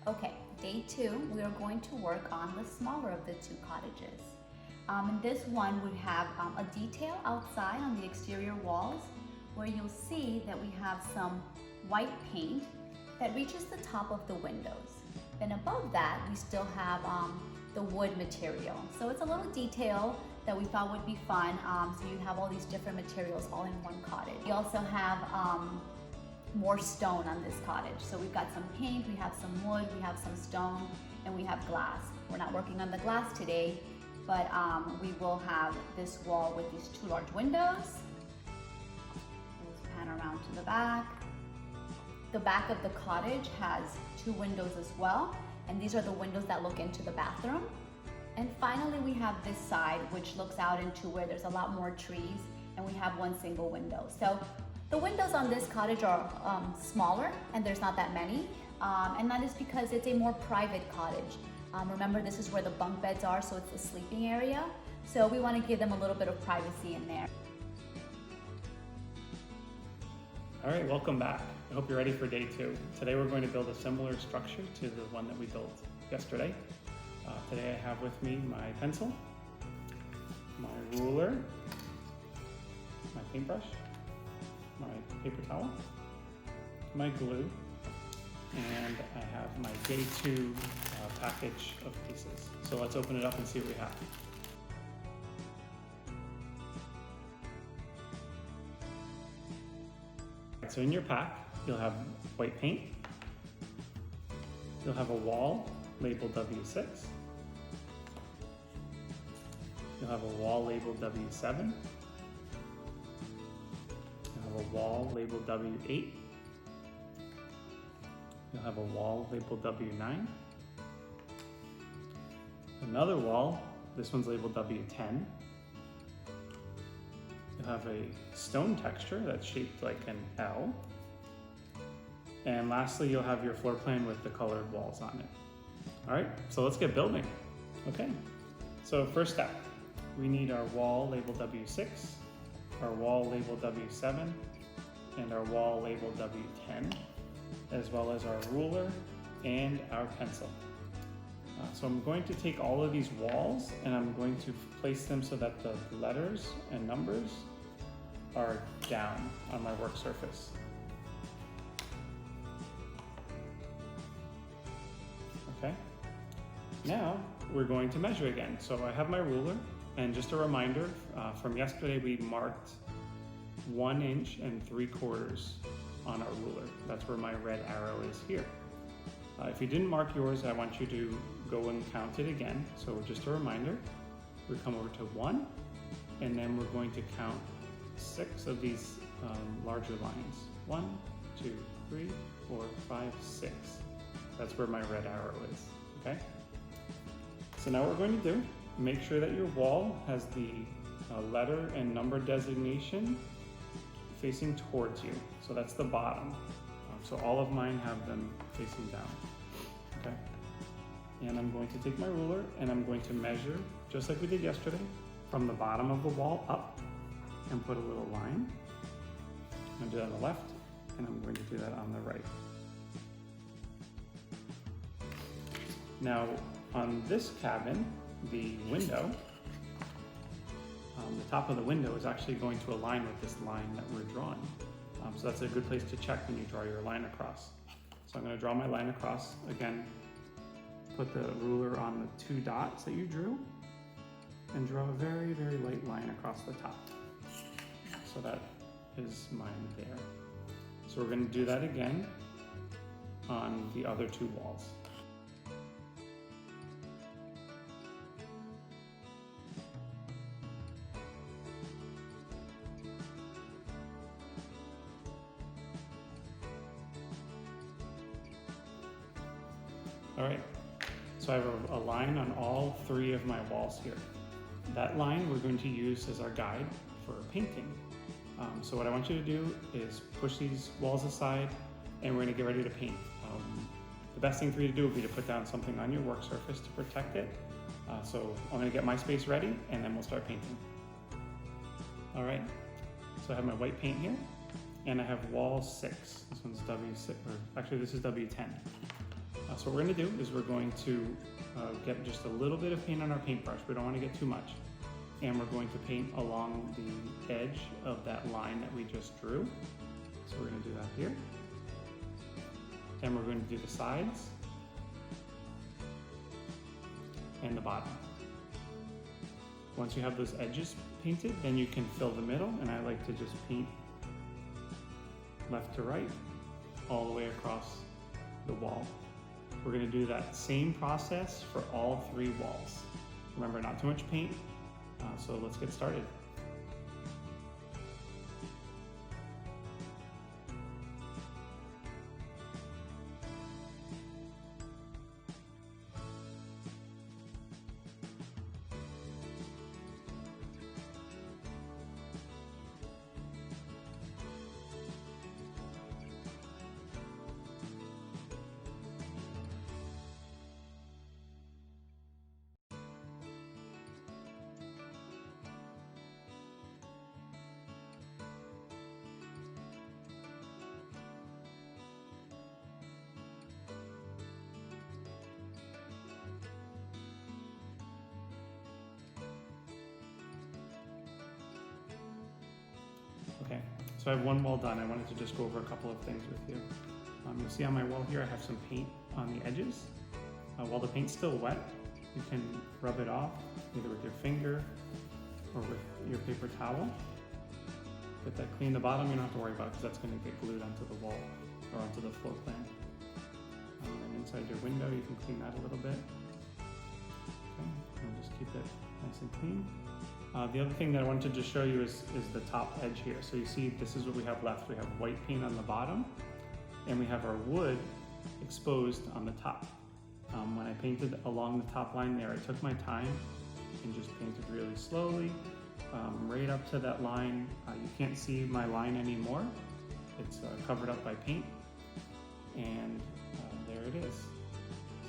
Okay, day 2, we are going to work on the smaller of the 2 cottages. And this one would have a detail outside on the exterior walls where you'll see that we have some white paint that reaches the top of the windows. Then above that, we still have the wood material. So it's a little detail that we thought would be fun. So you have all these different materials all in one cottage. We also have more stone on this cottage. So we've got some paint, we have some wood, we have some stone, and we have glass. We're not working on the glass today, but we will have this wall with these 2 large windows. Let's pan around to the back. The back of the cottage has 2 windows as well, and these are the windows that look into the bathroom. And finally, we have this side, which looks out into where there's a lot more trees, and we have 1 single window. So the windows on this cottage are smaller, and there's not that many, and that is because it's a more private cottage. Remember, this is where the bunk beds are, so it's the sleeping area. So we want to give them a little bit of privacy in there. All right, welcome back. I hope you're ready for day 2. Today we're going to build a similar structure to the one that we built yesterday. Today I have with me my pencil, my ruler, my paintbrush, my paper towel, my glue, and I have my day 2 package of pieces. So let's open it up and see what we have. So in your pack, you'll have white paint, you'll have a wall labeled W6, you'll have a wall labeled W7, you'll have a wall labeled W8, you'll have a wall labeled W9, another wall, this one's labeled W10, you'll have a stone texture that's shaped like an L, and lastly you'll have your floor plan with the colored walls on it. All right, so let's get building. Okay, so first step, we need our wall labeled W6, our wall labeled W7, and our wall labeled W10, as well as our ruler and our pencil. So I'm going to take all of these walls and I'm going to place them so that the letters and numbers are down on my work surface. Okay, now we're going to measure again. So I have my ruler, and just a reminder, from yesterday we marked 1 inch and 3/4 on our ruler. That's where my red arrow is here. If you didn't mark yours, I want you to go and count it again. So just a reminder, we come over to 1, and then we're going to count 6 of these larger lines. 1, 2, 3, 4, 5, 6. That's where my red arrow is, okay? So now what we're going to do, make sure that your wall has the letter and number designation facing towards you. So that's the bottom. So all of mine have them facing down, okay? And I'm going to take my ruler and I'm going to measure, just like we did yesterday, from the bottom of the wall up and put a little line. I'm going to do that on the left, and I'm going to do that on the right. Now, on this cabin, the window, the top of the window is actually going to align with this line that we're drawing. So that's a good place to check when you draw your line across. So I'm going to draw my line across. Again, put the ruler on the 2 dots that you drew and draw a very, very light line across the top. So that is mine there. So we're going to do that again on the other 2 walls. All right, so I have a line on all 3 of my walls here. That line we're going to use as our guide for painting. So what I want you to do is push these walls aside and we're going to get ready to paint. The best thing for you to do would be to put down something on your work surface to protect it. So I'm going to get my space ready and then we'll start painting. All right, so I have my white paint here and I have wall 6. This one's W6, or actually this is W10. So what we're going to do is we're going to get just a little bit of paint on our paintbrush. We don't want to get too much. And we're going to paint along the edge of that line that we just drew. So we're going to do that here. Then we're going to do the sides and the bottom. Once you have those edges painted, then you can fill the middle, and I like to just paint left to right all the way across the wall. We're going to do that same process for all 3 walls. Remember, not too much paint, so let's get started. Okay, so I have one wall done. I wanted to just go over a couple of things with you. You'll see on my wall here I have some paint on the edges. While the paint's still wet, you can rub it off either with your finger or with your paper towel. Get that clean. The bottom you don't have to worry about because that's going to get glued onto the wall or onto the floor plan. And inside your window you can clean that a little bit. Okay, and just keep it nice and clean. The other thing that I wanted to just show you is the top edge here. So you see this is what we have left. We have white paint on the bottom and we have our wood exposed on the top. When I painted along the top line there, I took my time and just painted really slowly right up to that line. You can't see my line anymore. It's covered up by paint, and there it is.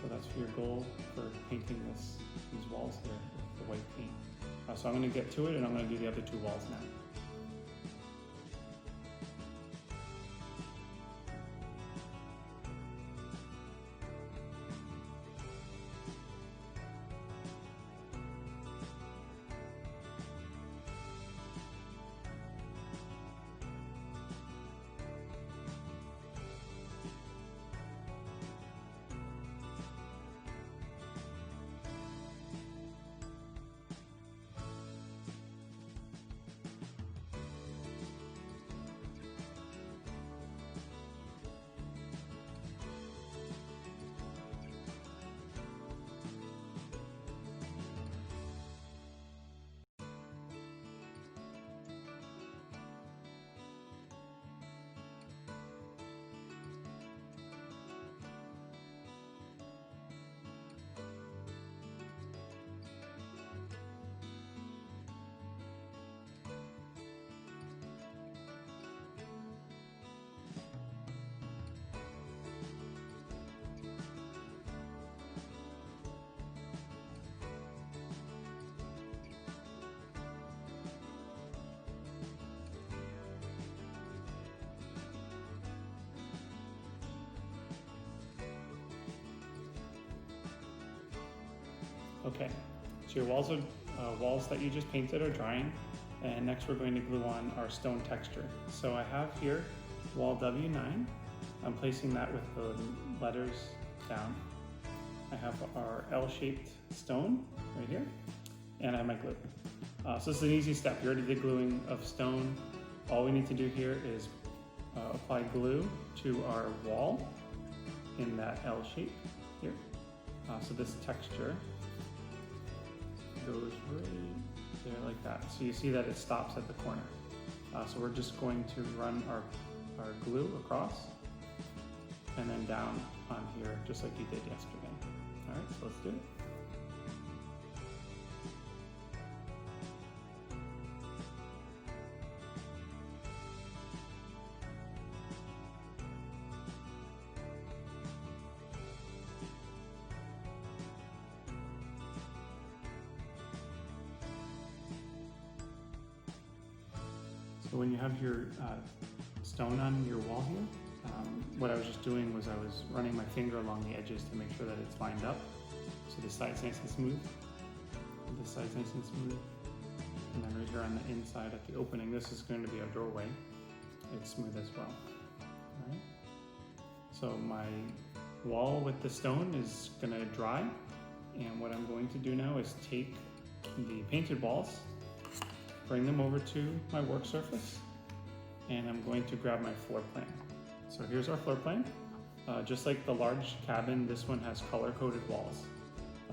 So that's your goal for painting these walls here with the white paint. So I'm going to get to it and I'm going to do the other 2 walls now. Okay, so your walls that you just painted are drying, and next we're going to glue on our stone texture. So I have here wall W9. I'm placing that with the letters down. I have our L-shaped stone right here, and I have my glue. So this is an easy step. You already did gluing of stone. All we need to do here is apply glue to our wall in that L shape here. So this texture goes right there like that. So you see that it stops at the corner. So we're just going to run our glue across and then down on here just like you did yesterday. All right, so let's do it. So when you have your stone on your wall here, What I was just doing was I was running my finger along the edges to make sure that it's lined up. So this side's nice and smooth, this side's nice and smooth. And then right here on the inside at the opening, this is going to be our doorway. It's smooth as well. All right. So my wall with the stone is gonna dry. And what I'm going to do now is take the painted walls, bring them over to my work surface, and I'm going to grab my floor plan. So here's our floor plan. Just like the large cabin, this one has color-coded walls.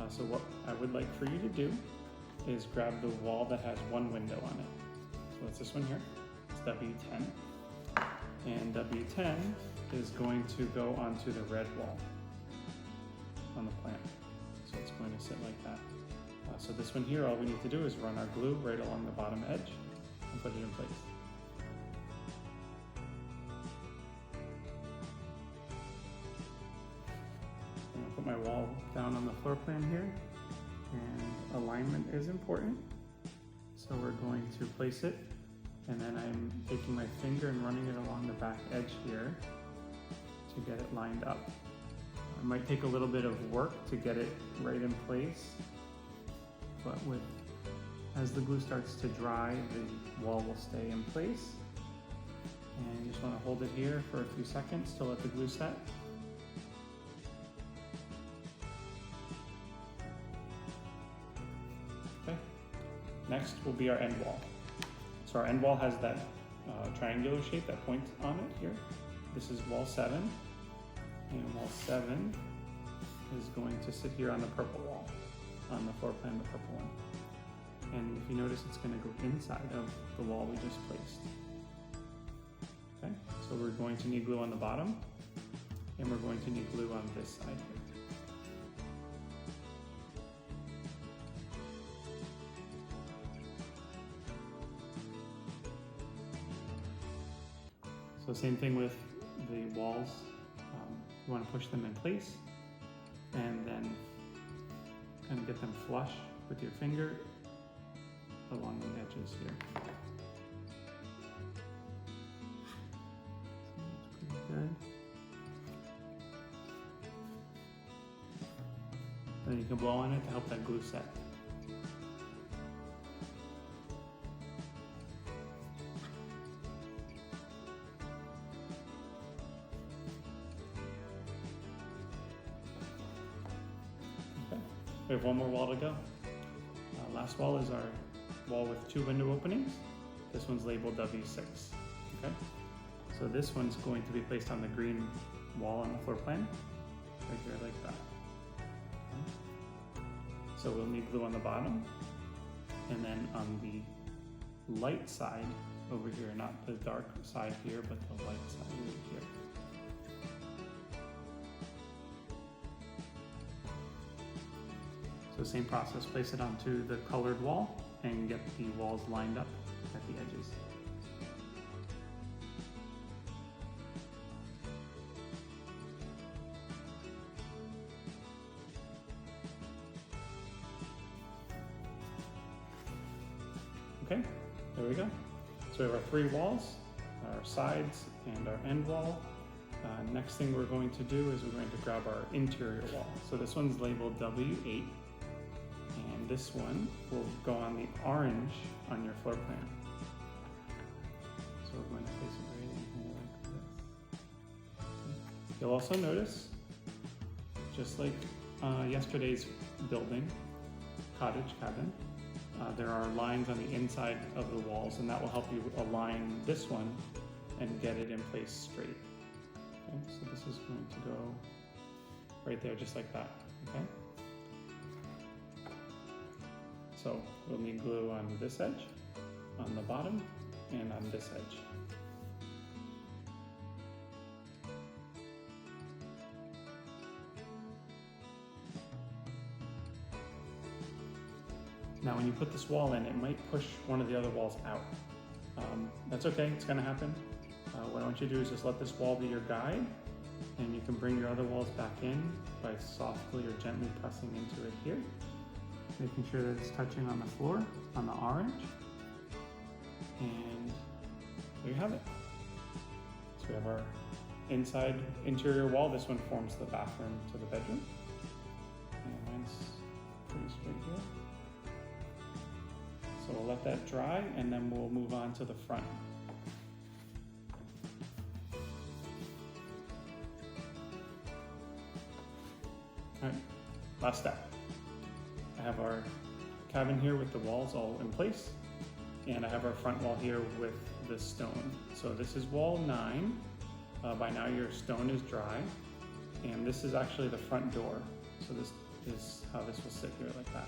So what I would like for you to do is grab the wall that has one window on it. So it's this one here, it's W10. And W10 is going to go onto the red wall on the plan. So it's going to sit like that. So this one here, all we need to do is run our glue right along the bottom edge and put it in place. I'm going to put my wall down on the floor plan here, and alignment is important. So we're going to place it, and then I'm taking my finger and running it along the back edge here to get it lined up. It might take a little bit of work to get it right in place, but as the glue starts to dry, the wall will stay in place. And you just want to hold it here for a few seconds to let the glue set. Okay. Next will be our end wall. So our end wall has that triangular shape, that point on it here. This is wall 7. And wall 7 is going to sit here on the purple wall, on the floor plan, the purple one. And if you notice, it's going to go inside of the wall we just placed. Okay, so we're going to need glue on the bottom, and we're going to need glue on this side here. So same thing with the walls. You want to push them in place and then kind of get them flush with your finger along the edges here. So that's pretty good. Then you can blow on it to help that glue set. We have one more wall to go. Last wall is our wall with 2 window openings. This one's labeled W6. Okay, so this one's going to be placed on the green wall on the floor plan, right here like that. Okay. So we'll need glue on the bottom, and then on the light side over here, not the dark side here, but the light side over here. So same process, place it onto the colored wall and get the walls lined up at the edges. Okay, there we go. So we have our 3 walls, our sides and our end wall. Next thing we're going to do is we're going to grab our interior wall. So this one's labeled W8. This one will go on the orange on your floor plan. So we're going to place it right in here like this. You'll also notice, just like yesterday's building, cottage cabin, there are lines on the inside of the walls, and that will help you align this one and get it in place straight. Okay, so this is going to go right there just like that. Okay. So we'll need glue on this edge, on the bottom, and on this edge. Now when you put this wall in, it might push one of the other walls out. That's okay, it's gonna happen. What I want you to do is just let this wall be your guide, and you can bring your other walls back in by softly or gently pressing into it here. Making sure that it's touching on the floor, on the orange. And there you have it. So we have our inside interior wall. This one forms the bathroom to the bedroom. And mine's pretty straight here. So we'll let that dry and then we'll move on to the front. All right, last step. I have our cabin here with the walls all in place, and I have our front wall here with the stone. So this is wall 9. By now your stone is dry, and this is actually the front door. So this is how this will sit here like that.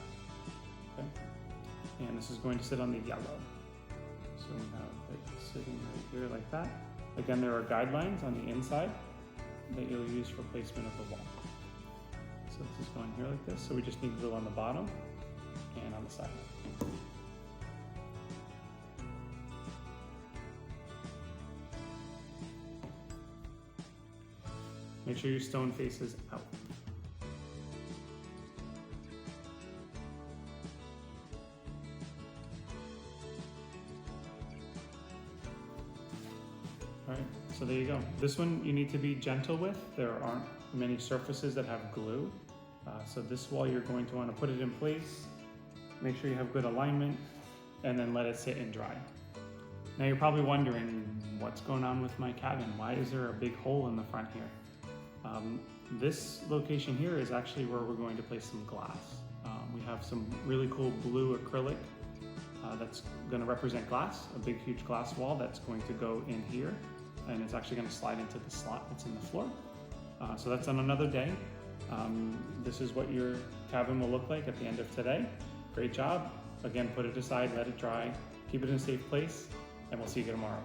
Okay, and this is going to sit on the yellow. So we have it sitting right here like that. Again, there are guidelines on the inside that you'll use for placement of the wall. So this is going here like this. So we just need glue on the bottom and on the side. Make sure your stone faces out. All right, so there you go. This one you need to be gentle with. There aren't many surfaces that have glue. So this wall you're going to want to put it in place, make sure you have good alignment, and then let it sit and dry. Now you're probably wondering, what's going on with my cabin? Why is there a big hole in the front here? This location here is actually where we're going to place some glass. We have some really cool blue acrylic that's going to represent glass, a big huge glass wall that's going to go in here, and it's actually going to slide into the slot that's in the floor. So that's on another day. This is what your cabin will look like at the end of today. Great job. Again, put it aside, let it dry, keep it in a safe place, and we'll see you tomorrow.